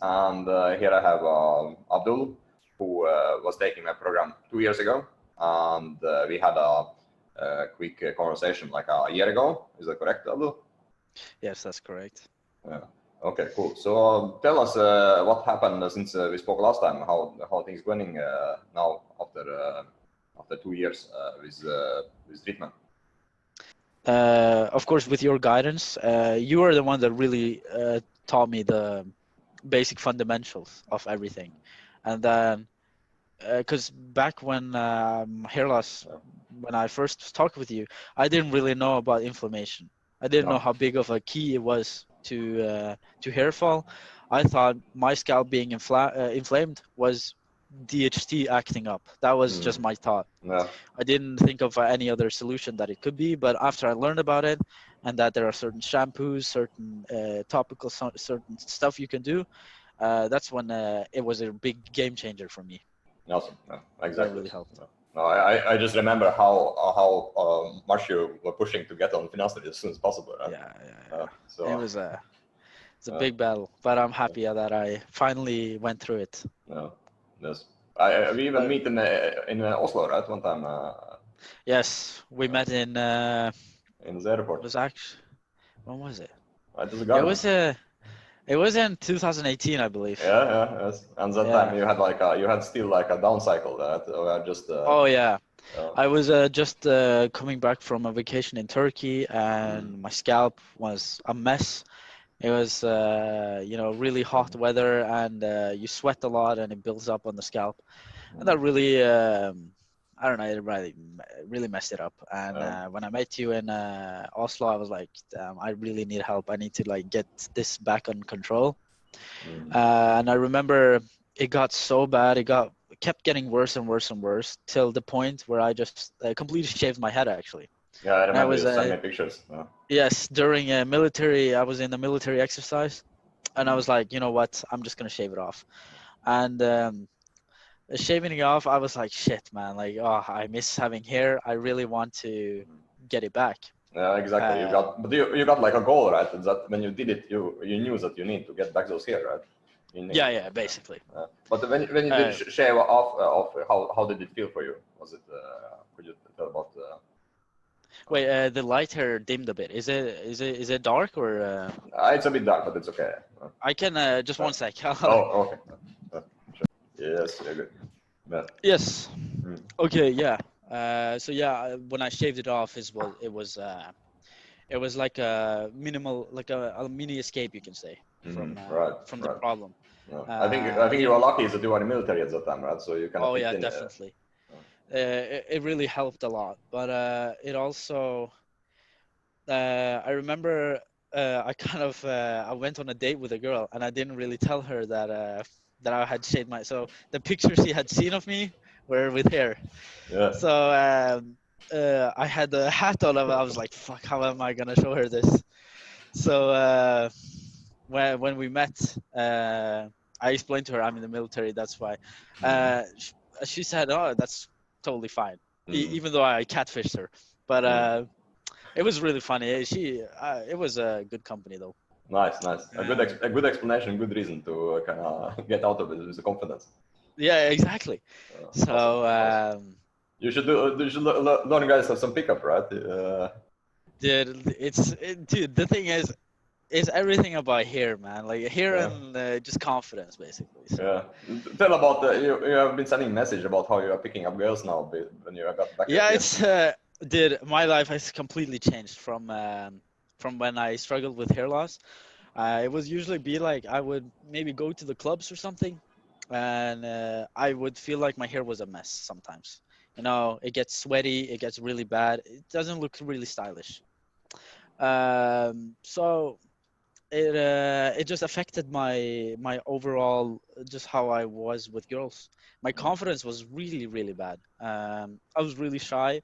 and here I have Abdul, who was taking my program 2 years ago, and we had a quick conversation like a year ago. Is that correct, Abdul? Yes, that's correct. Yeah. Okay, cool. So tell us what happened since we spoke last time. How things going now after 2 years with treatment? Of course, with your guidance, you are the one that really taught me the basic fundamentals of everything. And then, because back when hair loss, when I first talked with you, I didn't really know about inflammation. I didn't know how big of a key it was to hair fall. I thought my scalp being inflamed was DHT acting up. That was just my thought. Yeah. I didn't think of any other solution that it could be, but after I learned about it and that there are certain shampoos, certain topical, certain stuff you can do, that's when it was a big game changer for me. Awesome. Yeah, exactly. That really helped. No, I just remember how much you were pushing to get on Finastery as soon as possible, right? Yeah. So it was a big battle, but I'm happy that I finally went through it. Yeah. Yes. We even meet in Oslo, right? One time. Yes, we met in the airport. It was actually, when was it? It was in 2018, I believe. Yes. And that time you had you had still like a down cycle, right? Or just. Oh yeah. I was just coming back from a vacation in Turkey, and my scalp was a mess. It was, really hot weather, and you sweat a lot, and it builds up on the scalp, and that really, I don't know, it really messed it up. And when I met you in Oslo, I was like, damn, I really need help. I need to like get this back on control. And I remember it got so bad, it kept getting worse and worse and worse till the point where I just completely shaved my head, actually. Yeah, I remember you sent me pictures. Yes, during military, I was in the military exercise, and I was like, you know what, I'm just gonna shave it off. And shaving it off, I was like, shit, man, like, oh, I miss having hair. I really want to get it back. Yeah, exactly. You got like a goal, right? That when you did it, you knew that you need to get back those hair, right? Yeah, basically. But when you did shave off, how did it feel for you? Was it? Could you tell about? Wait, the light hair dimmed a bit. Is it dark or? It's a bit dark, but it's okay. I can just 1 sec. Oh, okay. Sure. Yes, yeah, good. Yeah. Yes. Okay. Yeah. So yeah, when I shaved it off, it was like a minimal, like a mini escape, you can say, from the problem. I think you were lucky that you were in the military at that time, right? So you can. Oh yeah, definitely. It really helped a lot, but it also. I remember I kind of I went on a date with a girl, and I didn't really tell her that I had shaved my. So the pictures she had seen of me were with hair. Yeah. So I had the hat on. I was like, "Fuck! How am I gonna show her this?" So when we met, I explained to her I'm in the military. That's why. She said, "Oh, that's totally fine," even though I catfished her. But it was really funny. It was a good company though. Nice. A good explanation, good reason to kind of get out of it with the confidence. Yeah, exactly. So awesome. You should learn guys have some pickup, right? Dude, dude. The thing is, it's everything about hair, man. Like hair and just confidence, basically. So. Yeah. Tell about you have been sending message about how you are picking up girls now when you got back. Yeah, it's dude. My life has completely changed from when I struggled with hair loss. It was usually be like I would maybe go to the clubs or something, and I would feel like my hair was a mess sometimes. You know, it gets sweaty, it gets really bad. It doesn't look really stylish. So it just affected my overall, just how I was with girls. My confidence was really bad. I was really shy.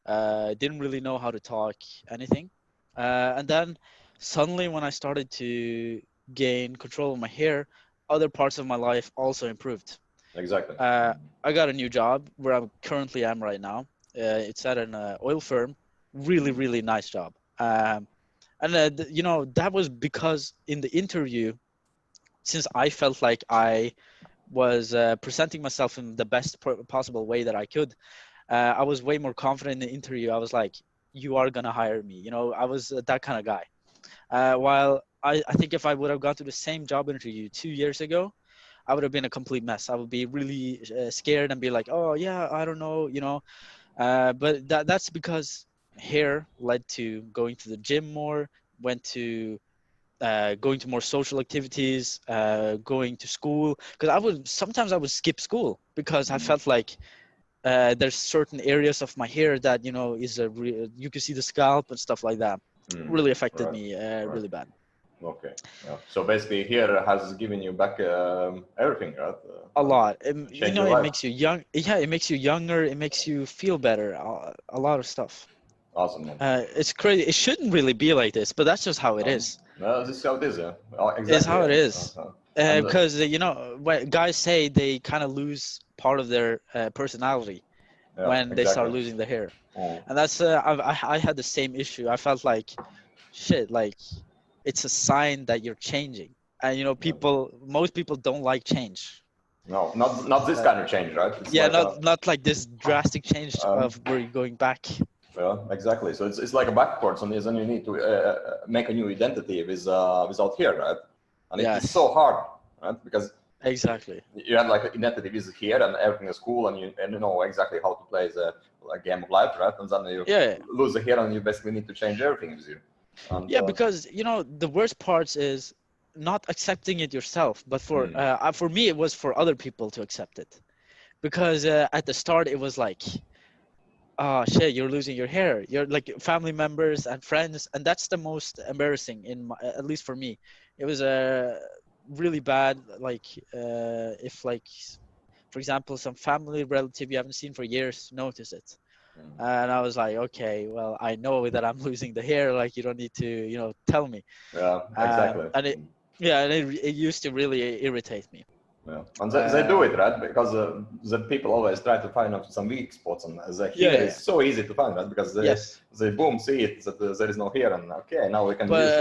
Didn't really know how to talk anything. And then suddenly when I started to gain control of my hair, other parts of my life also improved. Exactly. I got a new job where I currently am right now. It's at an oil firm. Really nice job. And that was because in the interview, since I felt like I was presenting myself in the best possible way that I could, I was way more confident in the interview. I was like, you are gonna hire me. You know, I was that kind of guy. While I think if I would have gone to the same job interview 2 years ago, I would have been a complete mess. I would be really scared and be like, oh yeah, I don't know, you know. But that's because hair led to going to the gym more, went to going to more social activities, going to school. Because I would skip school because I felt like there's certain areas of my hair that, you know, you can see the scalp and stuff like that. Really affected Right. me Right. really bad. Okay. Yeah. So basically, here has given you back everything, right? A lot. You Change know, your it life. makes you young. Yeah, it makes you younger. It makes you feel better. A lot of stuff. Awesome, man. It's crazy. It shouldn't really be like this, but that's just how it is. No, this is how it is. Yeah. Oh, It's exactly. how it Yeah. is. And Because you know, when guys say they kind of lose part of their personality yeah, when they start exactly. losing the hair, Oh, and that's I had the same issue. I felt like shit. Like it's a sign that you're changing, and you know, yeah. most people don't like change. No, not this kind of change, right? It's Yeah, like not like this drastic change um, of where you're going back. yeah, exactly. So it's like a backwards, and then you need to make a new identity without here, right? And it's Yes, so hard, right? Because exactly. you have like identity is here, and everything is cool, and you know exactly how to play the like game of life, right? And then you Yeah, lose the here, and you basically need to change everything with you. And yeah, because you know the worst parts is not accepting it yourself, but for me it was for other people to accept it. Because at the start it was like, oh shit, you're losing your hair. You're like family members and friends, and that's the most embarrassing at least for me. It was really bad. Like if like, for example, some family relative you haven't seen for years notice it. And I was like, okay, well, I know that I'm losing the hair. Like, you don't need to, you know, tell me. yeah, exactly. And yeah, and it used to really irritate me. Yeah, and they do it right because the people always try to find out some weak spots, and the Yeah, here is so easy to find, right? Because yes. they boom see it that there is no here, and okay, now we can use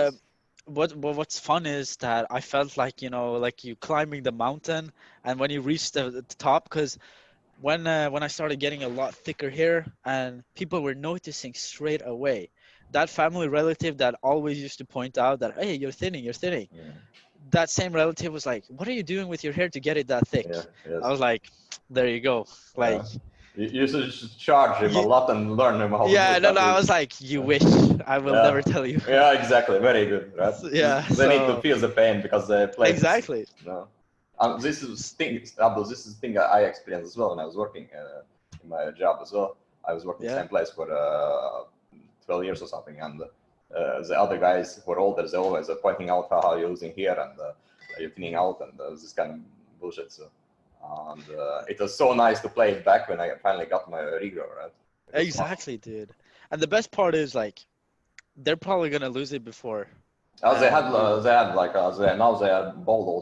But this. what's fun is that I felt like, you know, like you climbing the mountain, and when you reach the top, because when I started getting a lot thicker hair, and people were noticing straight away. That family relative that always used to point out that, hey, you're thinning, you're thinning. That same relative was like, what are you doing with your hair to get it that thick? Yeah, yes. I was like, there you go. Like, you should charge him a you, lot and learn him how to do yeah, it. no, I was like, you wish. I will Yeah. never tell you. Yeah, exactly. Very good, right? Yeah, They need to feel the pain because they play. exactly. No. This is thing, Abdul, this is thing I experienced as well when I was working in my job as well. I was working in the same place for 12 years or something, and the other guys who are older, they always are pointing out how you're losing here and you're thinning out and this kind of bullshit. So, and it was so nice to play it back when I finally got my regrow, right? Exactly, dude. And the best part is like, they're probably gonna lose it before. They had like now they are bald all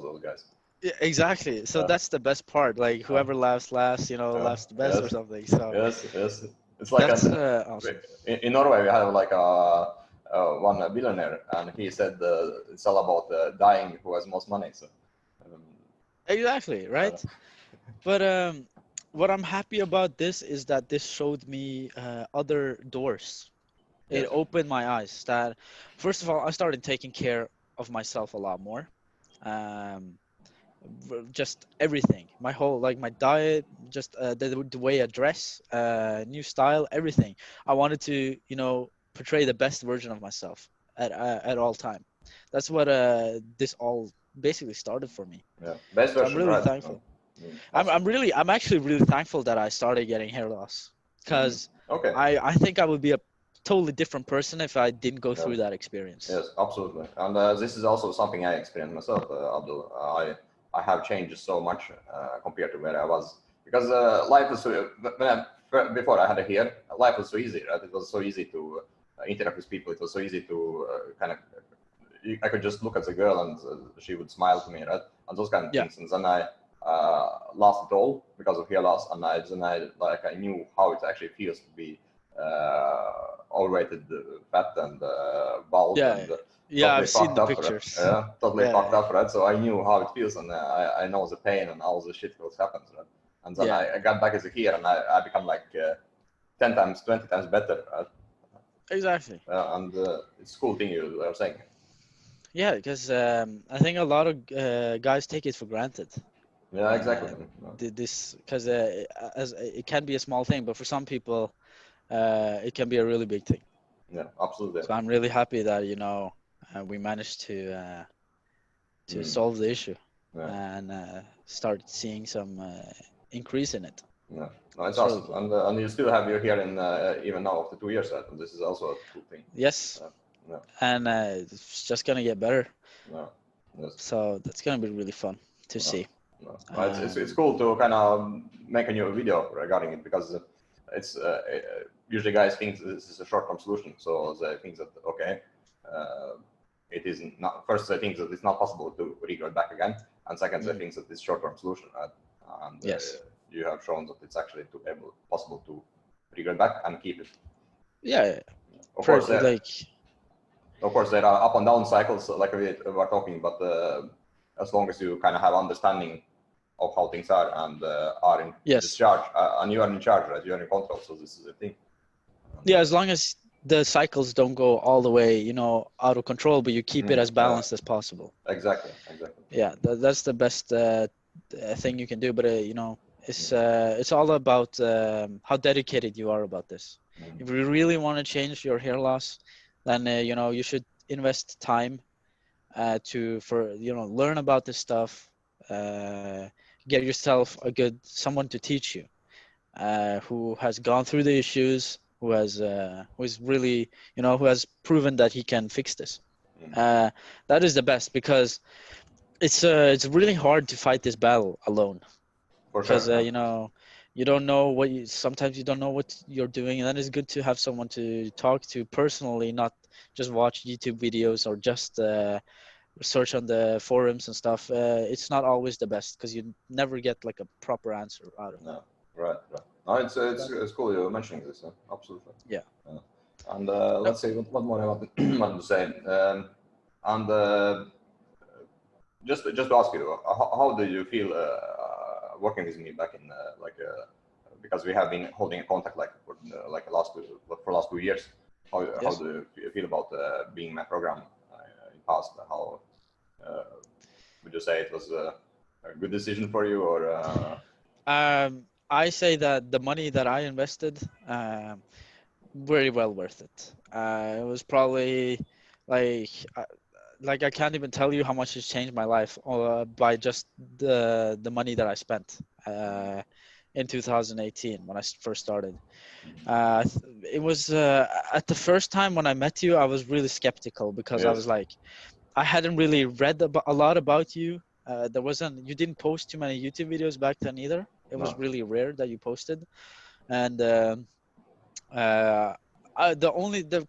those guys. Yeah, exactly. So that's the best part. Like whoever laughs last, you know, laughs the best or Yes, something. So yes. It's like that's awesome. in Norway we have like one billionaire, and he said it's all about dying who has most money. So Exactly, right? But what I'm happy about this is that this showed me other doors. It opened my eyes that, first of all, I started taking care of myself a lot more. Um, just everything, my whole, like my diet, just the way I dress, new style, everything. I wanted to, you know, portray the best version of myself at all time. That's what this all basically started for me. Yeah, best So I'm version, really right? thankful. Awesome. I'm actually really thankful that I started getting hair loss, because Okay. I think I would be a totally different person if I didn't go through that experience. Yes, absolutely. And this is also something I experienced myself, Abdul. I have changed so much compared to where I was, because life was so, before I had a hair, life was so easy, right? It was so easy to interact with people. It was so easy to kind of, I could just look at the girl and she would smile to me, right? And those kind of things. And then I lost it all because of hair loss, and then I knew how it actually feels to be overweighted, fat, and bald, Yeah, and yeah, totally I've seen fucked the up, right? pictures. Yeah, totally fucked Yeah, up, right? So I knew how it feels, and I know the pain and all the shit that happens, right? And then yeah, I got back as a here, and I become like 10 times, 20 times better, right? exactly. And it's a cool thing you are saying. Yeah, because I think a lot of guys take it for granted. Yeah, exactly. This because as it can be a small thing, but for some people, it can be a really big thing. Yeah, absolutely. So I'm really happy that we managed to Mm. solve the issue Yeah, and start seeing some increase in it. yeah. No, it's It's really awesome. cool. And you still have you here in even now after 2 years, right? And this is also a cool thing. Yes, Yeah, and it's just gonna get better. yeah, yes, So that's gonna be really fun to yeah. see. No. Well, it's cool to kind of make a new video regarding it, because it's usually guys think this is a short-term solution, so they think that okay, uh, it is not. First, they think that it's not possible to regrow it back again, and second, they think that it's short-term solution, right? And Yes. you have shown that it's actually possible to regrow it back and keep it. Yeah. Of course, Like there are up and down cycles, like we were talking, but as long as you kind of have understanding of how things are and are in yes. charge, and you are in charge, right? You are in control, so this is the thing. Yeah, as long as the cycles don't go all the way, out of control, but you keep it as balanced as possible. Exactly. Yeah, that's the best thing you can do. But it's all about how dedicated you are about this. If you really want to change your hair loss, then you should invest time to learn about this stuff. Get yourself a good someone to teach you, who has gone through the issues, who is really who has proven that he can fix this. That is the best, because it's really hard to fight this battle alone, For because sure. you don't know sometimes you don't know what you're doing, and then it's good to have someone to talk to personally, not just watch YouTube videos or just search on the forums and stuff. It's not always the best, because you never get like a proper answer out of that. No, right. No, it's cool you're mentioning this. Absolutely. Yeah. And let's see what more I want to say. And just to ask you, how do you feel working with me back in because we have been holding a contact for last 2 years. How do you feel about being in my program in past? How would you say it was a good decision for you, or? I say that the money that I invested, very well worth it. It was probably like I can't even tell you how much it's changed my life by just the money that I spent in 2018 when I first started. It was at the first time when I met you, I was really skeptical, because I was like, I hadn't really read a lot about you. You didn't post too many YouTube videos back then either. It was really rare that you posted, and the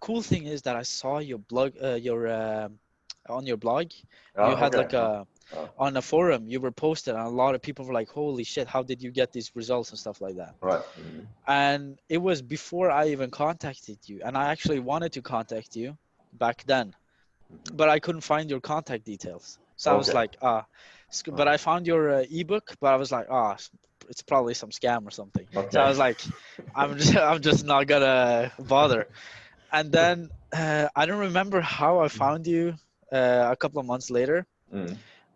cool thing is that I saw your blog, on your blog, you had like on a forum you were posted, and a lot of people were like, "Holy shit, how did you get these results?" and stuff like that. Right. And it was before I even contacted you, and I actually wanted to contact you back then, but I couldn't find your contact details. So I was like, but I found your ebook, but I was like, it's probably some scam or something. So I was like, I'm just not gonna bother. And then I don't remember how I found you a couple of months later,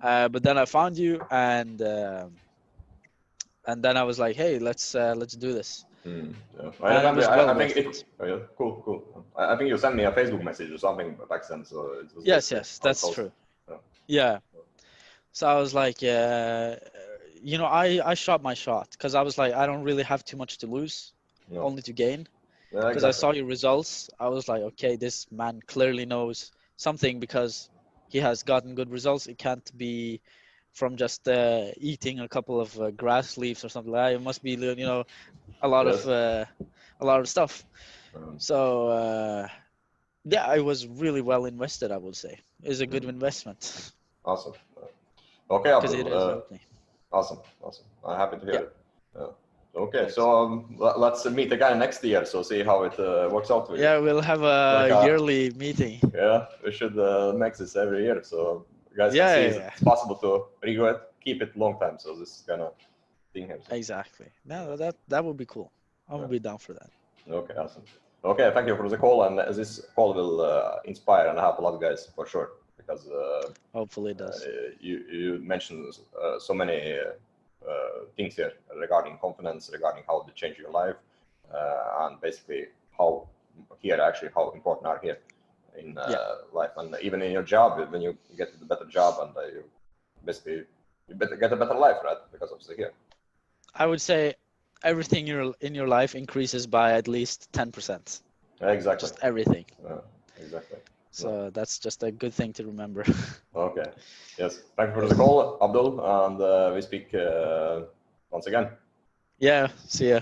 but then I found you, and then I was like, hey, let's do this. I And it remember. was well I think worth it. it. Oh, yeah, cool. I think you sent me a Facebook message or something back then, so it was Yes, basically yes, how it that's goes. true. Yeah. So I was like, I shot my shot, because I was like, I don't really have too much to lose, only to gain. Yeah, Because I exactly. saw your results, I was like, okay, this man clearly knows something, because he has gotten good results. It can't be from just eating a couple of grass leaves or something like that. It must be, a lot Yes. of stuff. So yeah, I was really well invested, I would say. It's a good investment, Awesome. Okay, because it Abdul. has helped me. Awesome. I'm happy to hear Yeah. it. Okay, Thanks. so let's meet again next year. So see how it works out with you. Yeah, we'll have a Like, yearly meeting. Yeah, we should make this every year, so you guys can Yeah, see yeah, it's possible to regrow it, keep it long time. So this kind of thing here. So. exactly. No, that would be cool. I would be down for that. Okay, awesome. Okay, thank you for the call, and this call will inspire and help a lot of guys for sure, because Hopefully it does. you mentioned so many things here regarding confidence, regarding how to change your life, and basically how important are here in life, and even in your job when you get a better job, and you basically get a better life, right? Because of the here. I would say everything in your life increases by at least 10%. Exactly. Just everything. Exactly. So that's just a good thing to remember. Okay. Yes. Thank you for the call, Abdul, and we speak once again. Yeah. See ya.